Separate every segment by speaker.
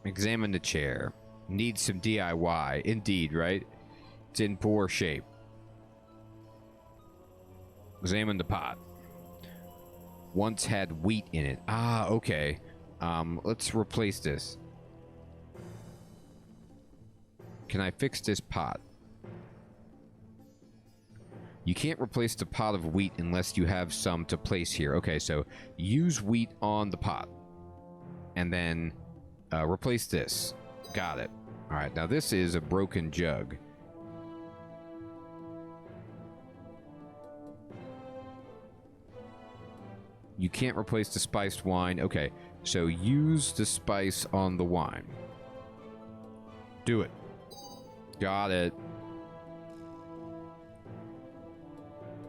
Speaker 1: Examine the chair. Needs some DIY. Indeed, right? It's in poor shape. Examine the pot. Once had wheat in it. Ah, okay. Let's replace this. Can I fix this pot? You can't replace the pot of wheat unless you have some to place here. Okay, so use wheat on the pot. And then replace this. Got it. Alright, now this is a broken jug. You can't replace the spiced wine. Okay, so use the spice on the wine. Do it. Got it.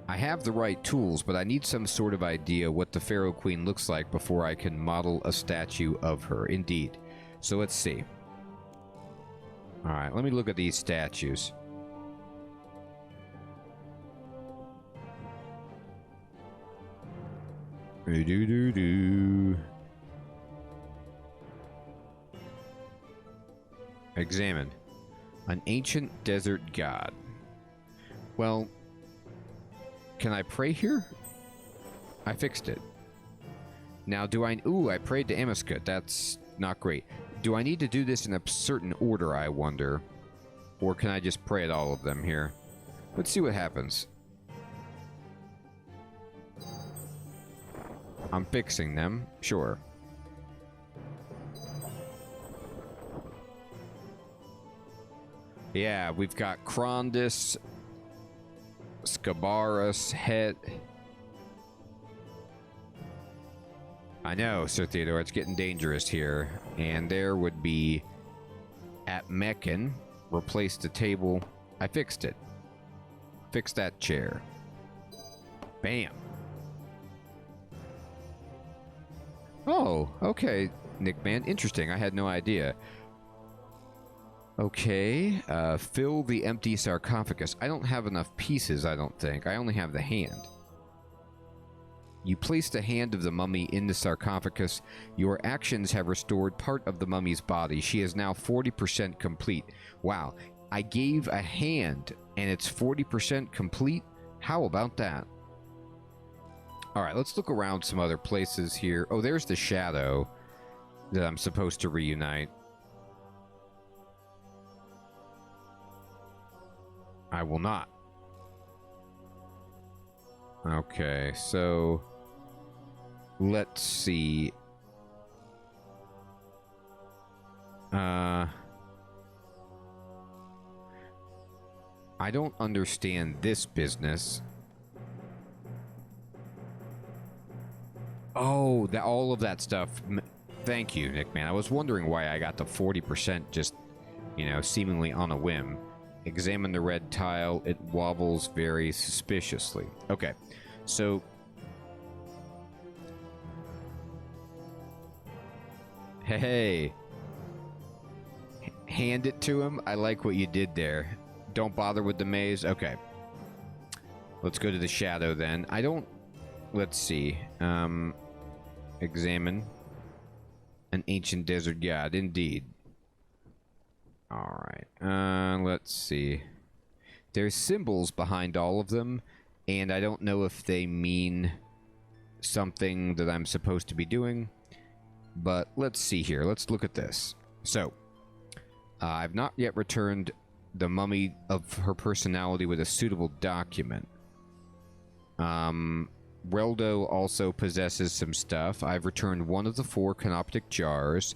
Speaker 1: I have the right tools, but I need some sort of idea what the Pharaoh Queen looks like before I can model a statue of her. Indeed. So let's see. Alright, let me look at these statues. Examine. An ancient desert god. Well, can I pray here? I fixed it. Now, do I... Ooh, I prayed to Amaskut. That's not great. Do I need to do this in a certain order, I wonder? Or can I just pray at all of them here? Let's see what happens. I'm fixing them. Sure. Yeah, we've got Krondis, Scabarus, Het. I know, Sir Theodore, it's getting dangerous here. And there would be at Meccan. Replace the table. I fixed it. Fix that chair. Bam. Oh, okay, Nickman. Interesting. I had no idea. Okay. Fill the empty sarcophagus. I don't have enough pieces, I don't think. I only have the hand. You place the hand of the mummy in the sarcophagus. Your actions have restored part of the mummy's body. She is now 40% complete. Wow. I gave a hand, and it's 40% complete? How about that? Alright, let's look around some other places here. Oh, there's the shadow that I'm supposed to reunite. I will not. Okay, so... let's see. I don't understand this business. Oh, all of that stuff. Thank you, Nickman. I was wondering why I got the 40% just, you know, seemingly on a whim. Examine the red tile. It wobbles very suspiciously. Okay, so... hey. Hand it to him. I like what you did there. Don't bother with the maze. Okay. Let's go to the shadow then. I don't... let's see. Examine. An ancient desert god. Indeed. Alright. Let's see. There's symbols behind all of them, and I don't know if they mean something that I'm supposed to be doing. But let's see here. Let's look at this. So, I've not yet returned the mummy of her personality with a suitable document. Reldo also possesses some stuff. I've returned one of the 4 canoptic jars.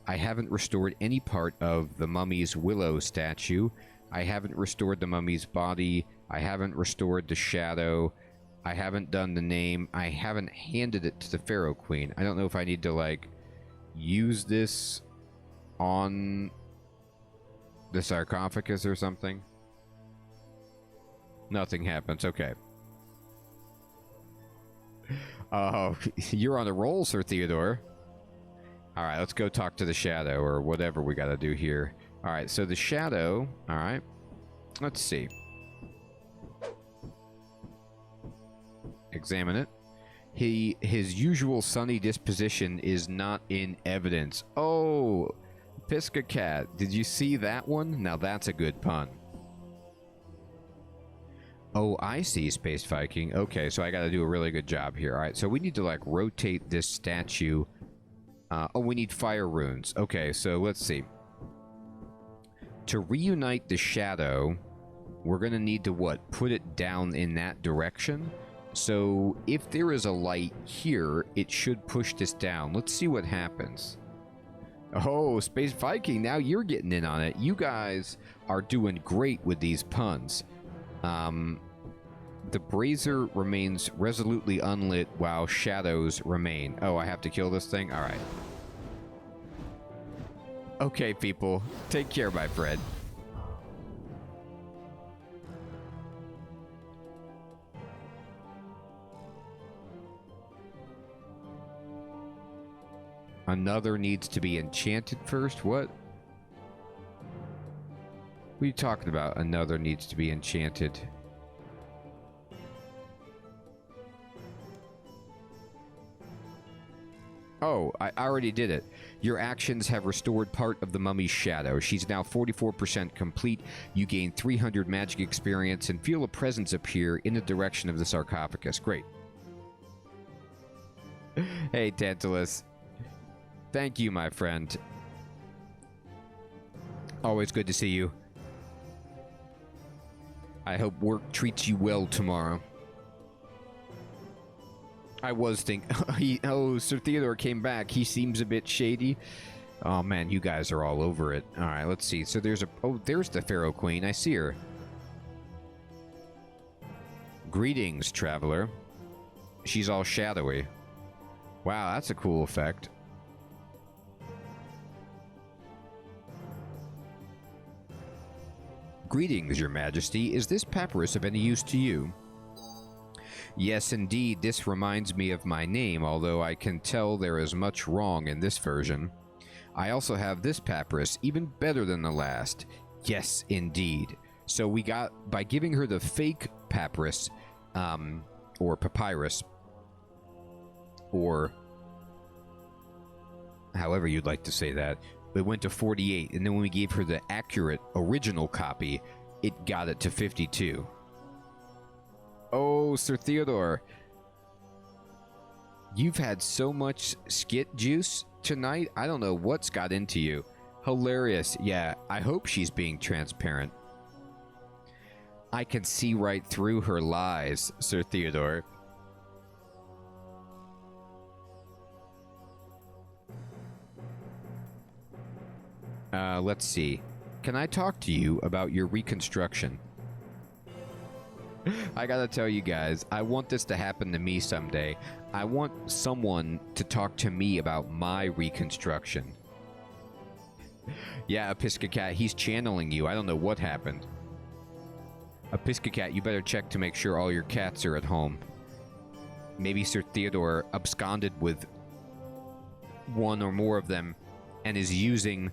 Speaker 1: I haven't restored any part of the mummy's willow statue. I haven't restored the mummy's body. I haven't restored the shadow. I haven't done the name. I haven't handed it to the Pharaoh Queen. I don't know if I need to, like, use this on the sarcophagus or something. Nothing happens. Okay. Oh, you're on a roll, Sir Theodore. Alright, let's go talk to the shadow, or whatever we gotta do here. Alright, so the shadow... alright. Let's see. Examine it. His usual sunny disposition is not in evidence. Oh, Pisca Cat, did you see that one? Now that's a good pun. Oh, I see, Space Viking. Okay, so I gotta do a really good job here. Alright, so we need to, like, rotate this statue. Oh, we need fire runes. Okay, so let's see. To reunite the shadow, we're gonna need to, what? Put it down in that direction? So, if there is a light here, it should push this down. Let's see what happens. Oh, Space Viking, now you're getting in on it. You guys are doing great with these puns. The brazier remains resolutely unlit while shadows remain. Oh, I have to kill this thing? Alright. Okay, people. Take care, my friend. Another needs to be enchanted first? What? What are you talking about? Another needs to be enchanted. Oh, I already did it. Your actions have restored part of the mummy's shadow. She's now 44% complete. You gain 300 magic experience and feel a presence appear in the direction of the sarcophagus. Great. Hey, Tantalus. Thank you, my friend. Always good to see you. I hope work treats you well tomorrow. I was thinking... oh, Sir Theodore came back. He seems a bit shady. Oh, man, you guys are all over it. All right, let's see. So there's a... oh, there's the Pharaoh Queen. I see her. Greetings, traveler. She's all shadowy. Wow, that's a cool effect. Greetings, your majesty. Is this papyrus of any use to you? Yes, indeed, this reminds me of my name, although I can tell there is much wrong in this version. I also have this papyrus, even better than the last. Yes, indeed. So we got, by giving her the fake papyrus, or papyrus, or however you'd like to say that, it went to 48, and then when we gave her the accurate original copy, it got it to 52. Oh, Sir Theodore. You've had so much skit juice tonight, I don't know what's got into you. Hilarious. Yeah, I hope she's being transparent. I can see right through her lies, Sir Theodore. Let's see. Can I talk to you about your reconstruction? I gotta tell you guys, I want this to happen to me someday. I want someone to talk to me about my reconstruction. Yeah, Pisca Cat, he's channeling you. I don't know what happened. Pisca Cat, you better check to make sure all your cats are at home. Maybe Sir Theodore absconded with one or more of them and is using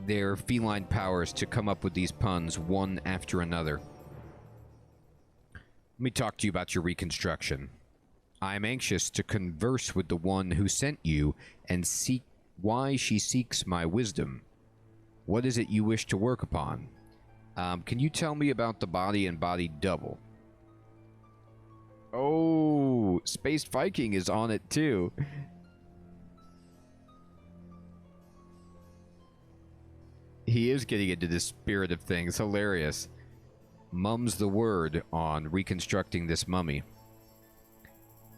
Speaker 1: their feline powers to come up with these puns one after another. Let me talk to you about your reconstruction. I am anxious to converse with the one who sent you and seek why she seeks my wisdom. What is it you wish to work upon? Can you tell me about the body and body double? Oh, Space Viking is on it too. He is getting into the spirit of things. Hilarious. Mum's the word on reconstructing this mummy.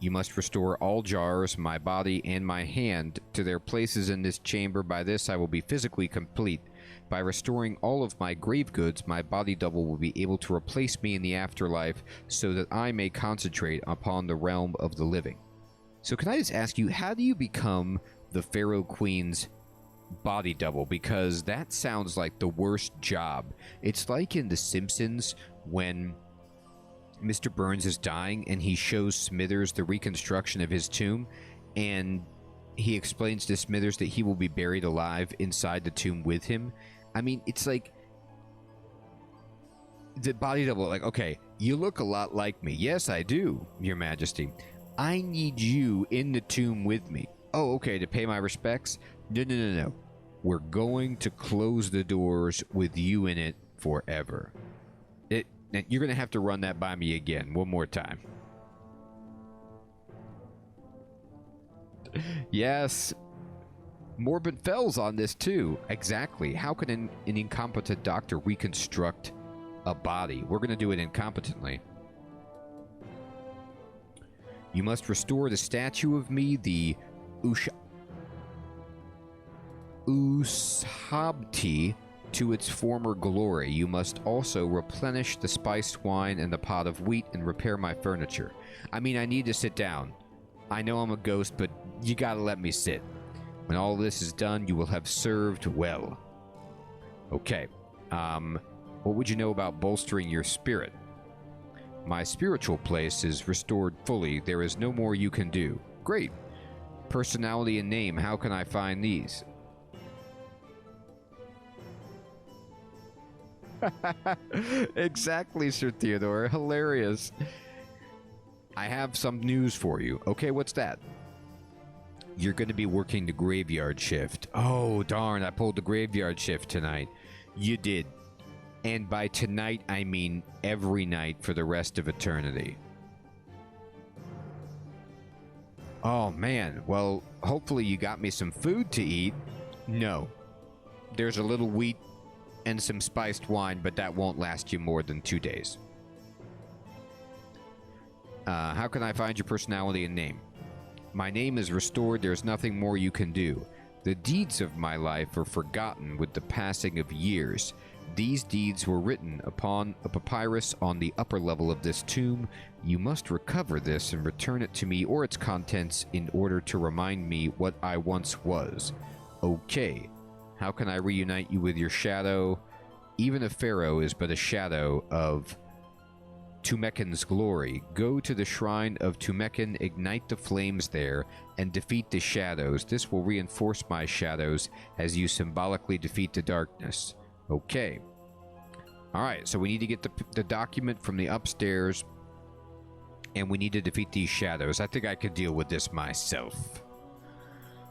Speaker 1: You must restore all jars, my body, and my hand to their places in this chamber. By this, I will be physically complete. By restoring all of my grave goods, my body double will be able to replace me in the afterlife so that I may concentrate upon the realm of the living. So can I just ask you, how do you become the Pharaoh Queen's body double? Because that sounds like the worst job. It's like in The Simpsons when Mr. Burns is dying and he shows Smithers the reconstruction of his tomb, and he explains to Smithers that he will be buried alive inside the tomb with him. I mean, it's like the body double, like, okay, you look a lot like me. Yes, I do, Your Majesty. I need you in the tomb with me. Oh, okay, to pay my respects? No, no, no, no. we're going to close the doors with you in it forever. You're going to have to run that by me again, one more time. Yes. Morbid Fell's on this too. Exactly. How can an incompetent doctor reconstruct a body? We're going to do it incompetently. You must restore the statue of me, the Ushabti, to its former glory. You must also replenish the spiced wine and the pot of wheat and repair my furniture. I mean, I need to sit down. I know I'm a ghost, but you gotta let me sit. When all this is done, you will have served well. Okay. What would you know about bolstering your spirit? My spiritual place is restored fully. There is no more you can do. Great. Personality and name. How can I find these? Exactly, Sir Theodore. Hilarious. I have some news for you. Okay, what's that? You're going to be working the graveyard shift. Oh, darn, I pulled the graveyard shift tonight. You did. And by tonight, I mean every night for the rest of eternity. Oh, man. Well, hopefully you got me some food to eat. No. There's a little wheat and some spiced wine, but that won't last you more than 2 days. How can I find your personality and name? My name is restored. There's nothing more you can do. The deeds of my life are forgotten with the passing of years. These deeds were written upon a papyrus on the upper level of this tomb. You must recover this and return it to me or its contents in order to remind me what I once was. Okay. How can I reunite you with your shadow? Even a pharaoh is but a shadow of Tumeken's glory. Go to the shrine of Tumeken, ignite the flames there, and defeat the shadows. This will reinforce my shadows as you symbolically defeat the darkness. Okay. Alright, so we need to get the document from the upstairs, and we need to defeat these shadows. I think I could deal with this myself.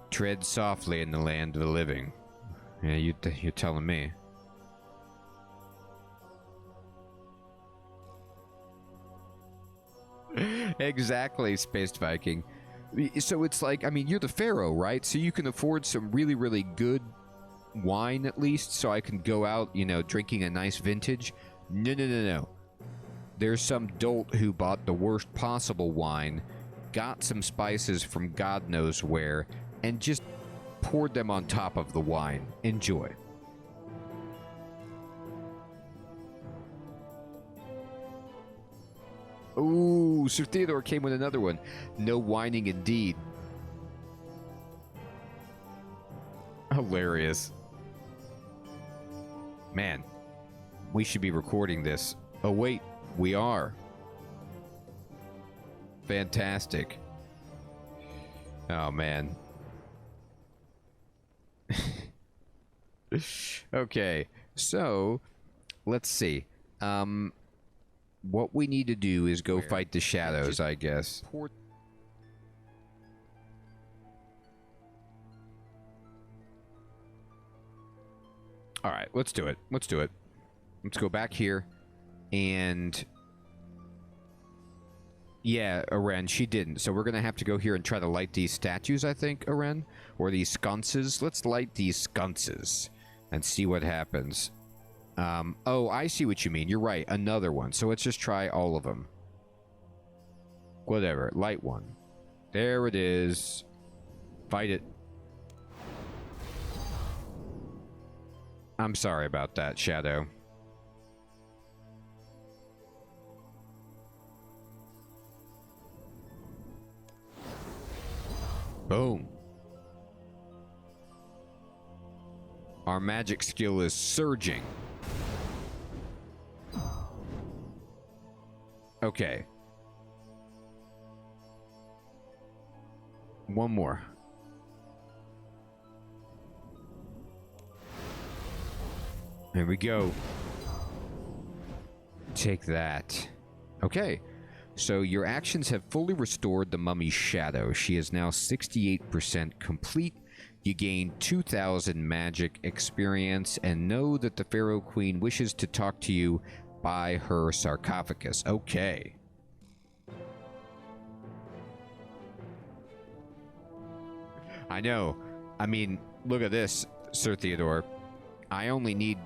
Speaker 1: Tread softly in the land of the living. Yeah, you're telling me. Exactly, Space Viking. So it's like, I mean, you're the pharaoh, right? So you can afford some really, really good wine at least, so I can go out, you know, drinking a nice vintage. No. There's some dolt who bought the worst possible wine, got some spices from God knows where, and just poured them on top of the wine. Enjoy. Ooh, Sir Theodore came with another one. No whining indeed. Hilarious. Man, we should be recording this. Oh wait, we are. Fantastic. Oh man. Okay, so let's see. What we need to do is go fight the shadows, I guess. Alright, let's do it. Let's do it. Let's go back here. And yeah, Aren, she didn't. So we're going to have to go here and try to light these statues, I think, Aren. Or these sconces. Let's light these sconces and see what happens. Oh, I see what you mean. You're right. Another one. So let's just try all of them. Whatever. Light one. There it is. Fight it. I'm sorry about that, Shadow. Boom. Our magic skill is surging. Okay. One more. There we go. Take that. Okay. So your actions have fully restored the mummy's shadow. She is now 68% complete. You gain 2,000 magic experience and know that the Pharaoh Queen wishes to talk to you by her sarcophagus. Okay. I know. I mean, look at this, Sir Theodore. I only need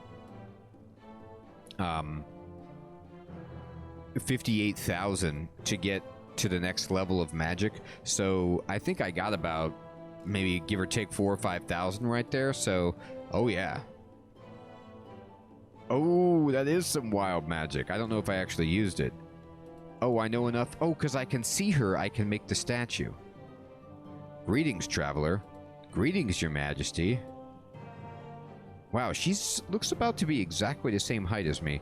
Speaker 1: 58,000 to get to the next level of magic. So I think I got about maybe give or take 4,000 or 5,000 right there. So, oh yeah. Oh, that is some wild magic. I don't know if I actually used it. Oh, I know enough. Oh, because I can see her, I can make the statue. Greetings, traveler. Greetings, your majesty. Wow, looks about to be exactly the same height as me.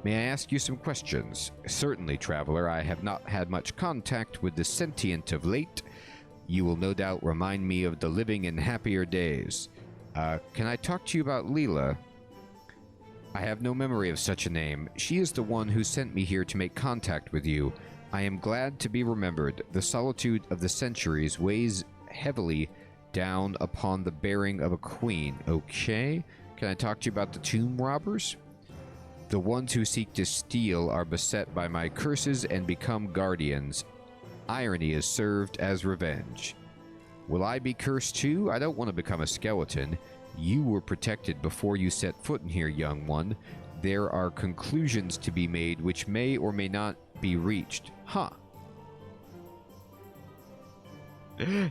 Speaker 1: May I ask you some questions? Certainly, traveler. I have not had much contact with the sentient of late. You will no doubt remind me of the living in happier days. Can I talk to you about Leela? I have no memory of such a name. She is the one who sent me here to make contact with you. I am glad to be remembered. The solitude of the centuries weighs heavily down upon the bearing of a queen. Okay. Can I talk to you about the tomb robbers? The ones who seek to steal are beset by my curses and become guardians. Irony is served as revenge. Will I be cursed too? I don't want to become a skeleton. You were protected before you set foot in here, young one. There are conclusions to be made which may or may not be reached. Huh.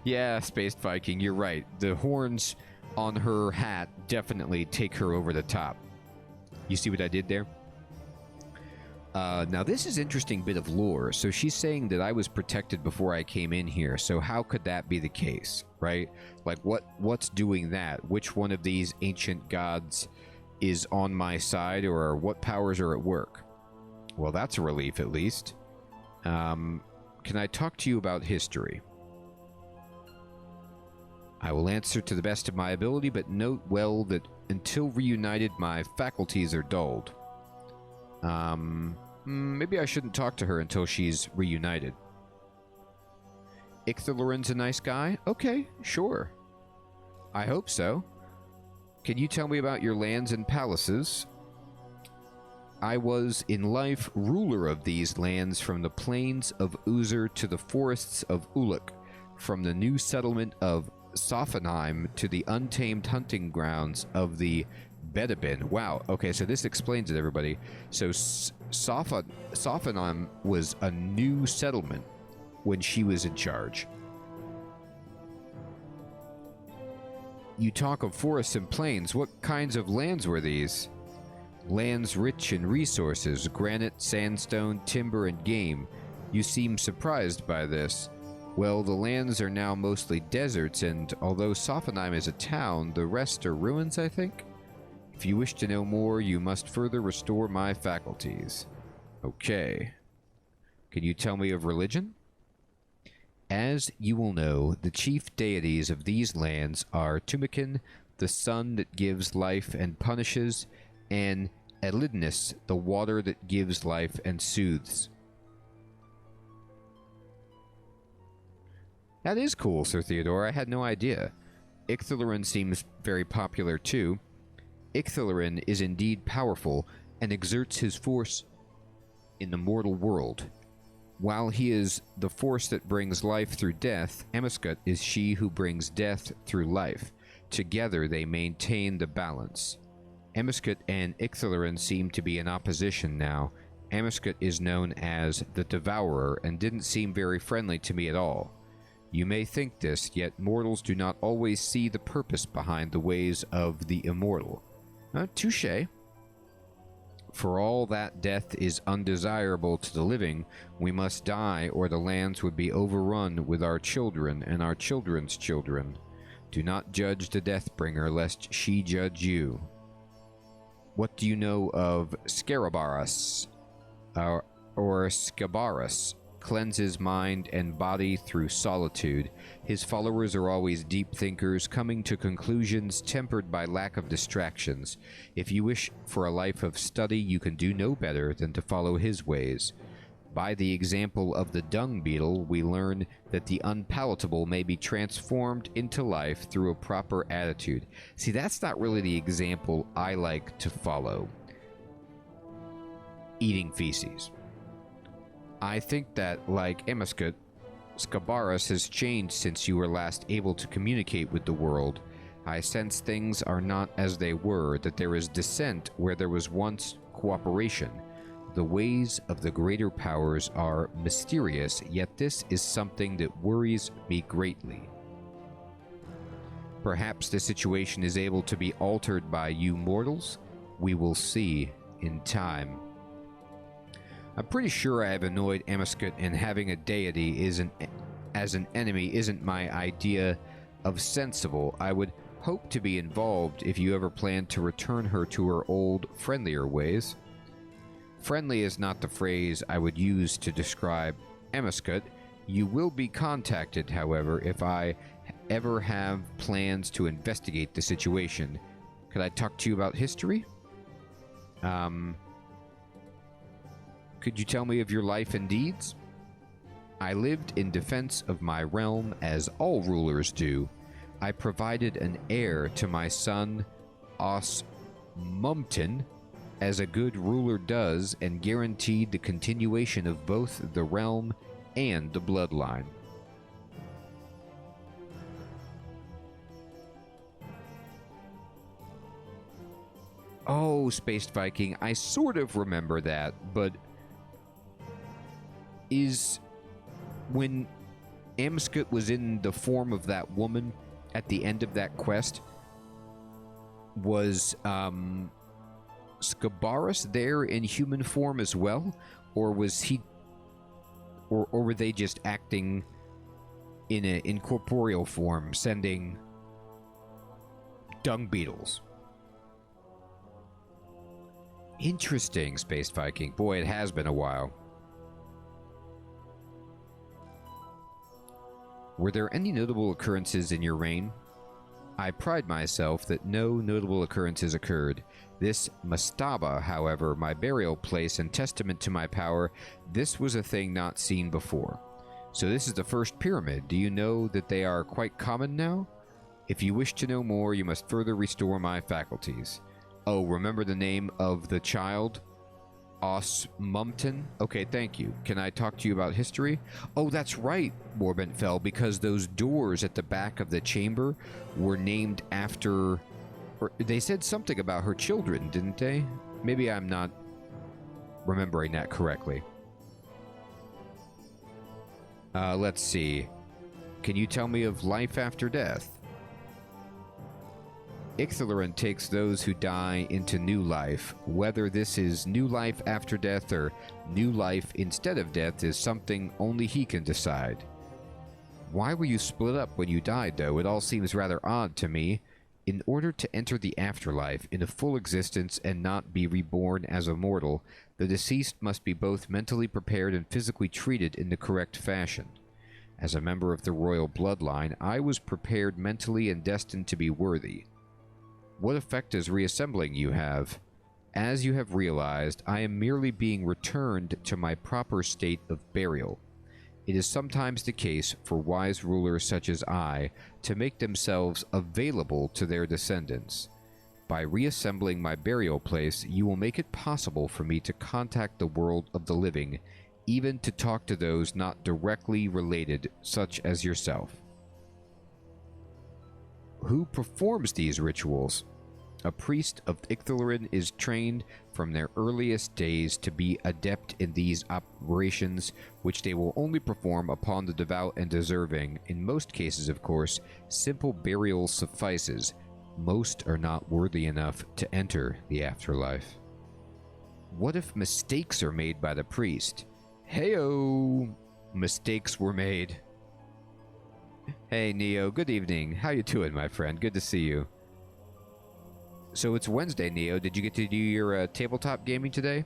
Speaker 1: Yeah, Space Viking, you're right. The horns on her hat definitely take her over the top. You see what I did there? Now this is interesting bit of lore. So she's saying that I was protected before I came in here. So how could that be the case, right? Like what's doing that? Which one of these ancient gods is on my side, or what powers are at work? Well, that's a relief at least. Can I talk to you about history? I will answer to the best of my ability, but note well that until reunited, my faculties are dulled. Maybe I shouldn't talk to her until she's reunited. Icthalorin's a nice guy? Okay, sure. I hope so. Can you tell me about your lands and palaces? I was, in life, ruler of these lands from the plains of Uzer to the forests of Uluk, from the new settlement of Sophenheim to the untamed hunting grounds of the Bedabin. Wow, okay, so this explains it, everybody. So Sophenheim was a new settlement when she was in charge. You talk of forests and plains. What kinds of lands were these? Lands rich in resources, granite, sandstone, timber, and game. You seem surprised by this. Well, the lands are now mostly deserts, and although Sophenheim is a town, the rest are ruins, I think? If you wish to know more, you must further restore my faculties. Okay. Can you tell me of religion? As you will know, the chief deities of these lands are Tumikin, the sun that gives life and punishes, and Elidnus, the water that gives life and soothes. That is cool, Sir Theodore. I had no idea. Icthalorin seems very popular too. Icthalorin is indeed powerful and exerts his force in the mortal world. While he is the force that brings life through death, Emiskut is she who brings death through life. Together they maintain the balance. Emiskut and Icthalorin seem to be in opposition now. Emiskut is known as the Devourer and didn't seem very friendly to me at all. You may think this, yet mortals do not always see the purpose behind the ways of the immortal. Touché. For all that death is undesirable to the living, we must die, or the lands would be overrun with our children and our children's children. Do not judge the Deathbringer, lest she judge you. What do you know of Scarabarus? Or Scabarus? Cleanses mind and body through solitude. His followers are always deep thinkers, coming to conclusions tempered by lack of distractions. If you wish for a life of study, you can do no better than to follow his ways. By the example of the dung beetle, we learn that the unpalatable may be transformed into life through a proper attitude. See, that's not really the example I like to follow. Eating feces. I think that, like Amiskut, Scabarus has changed since you were last able to communicate with the world. I sense things are not as they were, that there is dissent where there was once cooperation. The ways of the greater powers are mysterious, yet this is something that worries me greatly. Perhaps the situation is able to be altered by you mortals? We will see in time. I'm pretty sure I have annoyed Amiskut, and having a deity as an enemy isn't my idea of sensible. I would hope to be involved if you ever plan to return her to her old, friendlier ways. Friendly is not the phrase I would use to describe Amiskut. You will be contacted, however, if I ever have plans to investigate the situation. Could I talk to you about history? Could you tell me of your life and deeds? I lived in defense of my realm as all rulers do. I provided an heir to my son, Osmumton, as a good ruler does, and guaranteed the continuation of both the realm and the bloodline. Oh, Spaced Viking, I sort of remember that, but is when Amiskut was in the form of that woman at the end of that quest, was Scabarus there in human form as well, or was he, or were they just acting in a incorporeal form, sending dung beetles? Interesting, Spaced Viking. Boy, it has been a while. Were there any notable occurrences in your reign? I pride myself that no notable occurrences occurred. This mastaba, however, my burial place and testament to my power, this was a thing not seen before. So this is the first pyramid. Do you know that they are quite common now? If you wish to know more, you must further restore my faculties. Oh, remember the name of the child? Osmumton? Okay, thank you. Can I talk to you about history? Oh, that's right, Warbentfell, because those doors at the back of the chamber were named after... Or they said something about her children, didn't they? Maybe I'm not remembering that correctly. Let's see. Can you tell me of life after death? Icthalerin takes those who die into new life. Whether this is new life after death or new life instead of death is something only he can decide. Why were you split up when you died, though? It all seems rather odd to me. In order to enter the afterlife in a full existence and not be reborn as a mortal, the deceased must be both mentally prepared and physically treated in the correct fashion. As a member of the royal bloodline, I was prepared mentally and destined to be worthy. What effect does reassembling you have? As you have realized, I am merely being returned to my proper state of burial. It is sometimes the case for wise rulers such as I to make themselves available to their descendants. By reassembling my burial place, you will make it possible for me to contact the world of the living, even to talk to those not directly related, such as yourself. Who performs these rituals? A priest of Icthalerin is trained from their earliest days to be adept in these operations, which they will only perform upon the devout and deserving. In most cases, of course, simple burial suffices. Most are not worthy enough to enter the afterlife. What if mistakes are made by the priest? Heyo! Mistakes were made. Hey, Neo. Good evening. How you doing, my friend? Good to see you. So it's Wednesday, Neo. Did you get to do your tabletop gaming today?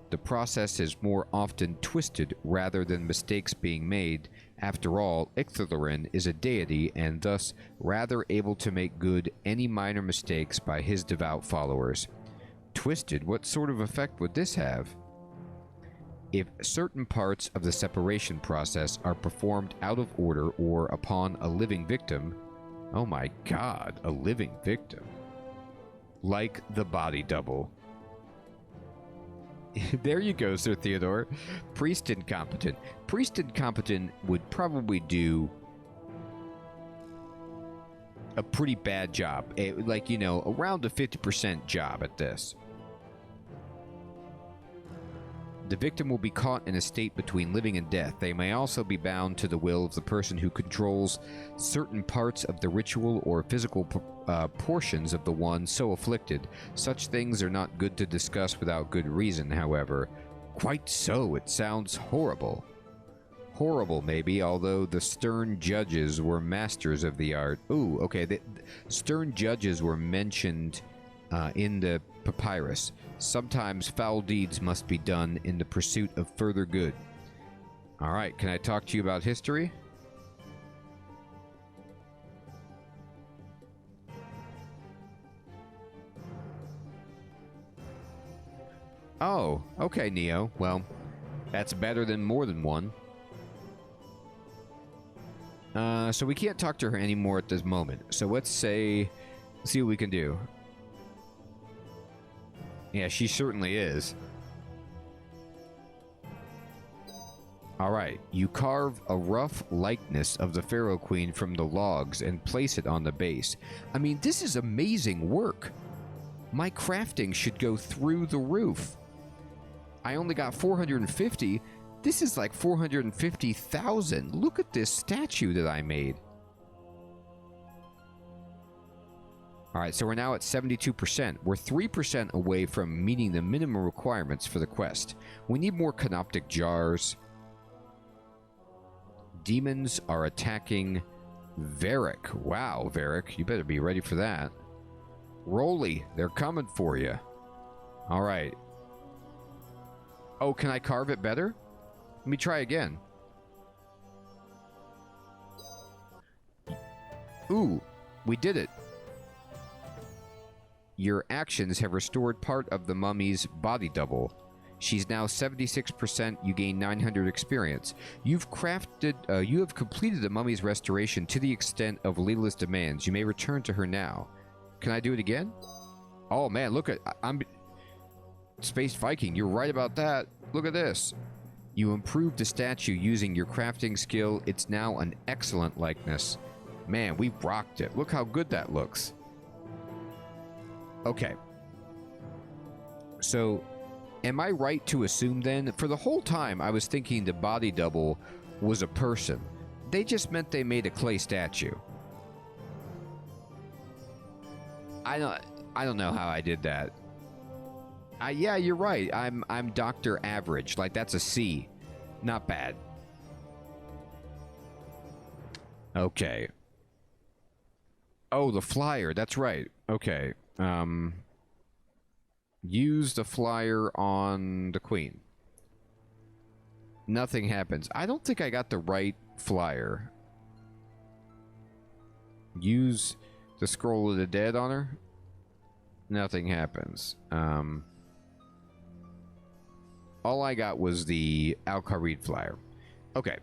Speaker 1: The process is more often twisted rather than mistakes being made. After all, Icthalerin is a deity and thus rather able to make good any minor mistakes by his devout followers. Twisted? What sort of effect would this have? If certain parts of the separation process are performed out of order or upon a living victim, oh my god, a living victim, like the body double. There you go, Sir Theodore. Priest Incompetent. Priest Incompetent would probably do a pretty bad job. Like, you know, around a 50% job at this. The victim will be caught in a state between living and death. They may also be bound to the will of the person who controls certain parts of the ritual or physical portions of the one so afflicted. Such things are not good to discuss without good reason, however. Quite so, it sounds horrible. Horrible, maybe, although the stern judges were masters of the art. Ooh, okay, the stern judges were mentioned in the papyrus. Sometimes foul deeds must be done in the pursuit of further good. Alright, can I talk to you about history? Oh, okay, Neo. Well, that's better than more than one. So we can't talk to her anymore at this moment. So let's see what we can do. Yeah, she certainly is. Alright, you carve a rough likeness of the Pharaoh Queen from the logs and place it on the base. I mean, this is amazing work. My crafting should go through the roof. I only got 450. This is like 450,000. Look at this statue that I made. Alright, so we're now at 72%. We're 3% away from meeting the minimum requirements for the quest. We need more canoptic jars. Demons are attacking Varric. Wow, Varric, you better be ready for that. Rolly, they're coming for you. Alright. Oh, can I carve it better? Let me try again. Ooh, we did it. Your actions have restored part of the mummy's body double. She's now 76%. You gain 900 experience. You have completed the mummy's restoration to the extent of Leela's demands. You may return to her now. Can I do it again? Oh man, look at I'm Space Viking. You're right about that. Look at this. You improved the statue using your crafting skill. It's now an excellent likeness. Man, we rocked it. Look how good that looks. Okay. So, am I right to assume then, for the whole time I was thinking the body double was a person. They just meant they made a clay statue. I don't know how I did that. Yeah, you're right. I'm Dr. Average. Like, that's a C. Not bad. Okay. Oh, the flyer. That's right. Okay. Use the flyer on the queen. Nothing happens. I don't think I got the right flyer. Use the scroll of the dead on her. Nothing happens. All I got was the Al-Kharid flyer. Okay.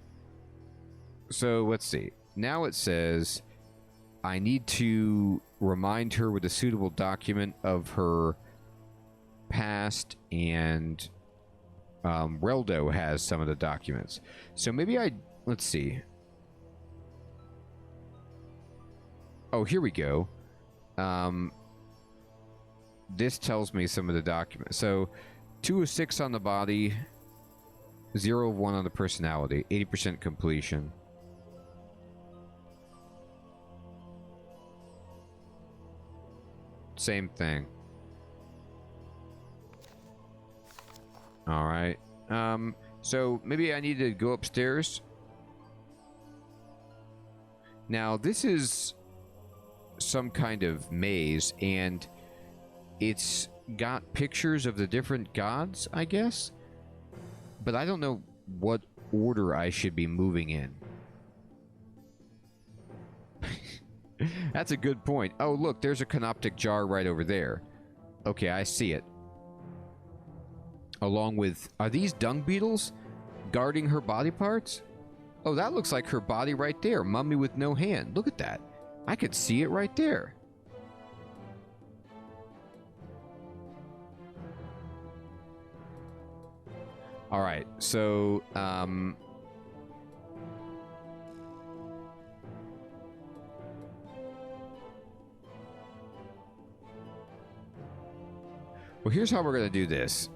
Speaker 1: So, let's see. Now it says I need to remind her with a suitable document of her past, and Reldo has some of the documents. So maybe let's see. Oh, here we go. This tells me some of the documents. So 2 of 6 on the body, 0 of 1 on the personality, 80% completion. Same thing. Alright. So maybe I need to go upstairs. Now, this is some kind of maze, and it's got pictures of the different gods, I guess? But I don't know what order I should be moving in. That's a good point. Oh, look, there's a canoptic jar right over there. Okay, I see it. along with... Are these dung beetles guarding her body parts? Oh, that looks like her body right there. Mummy with no hand. Look at that. I could see it right there. Alright, so... Well, here's how we're going to do this.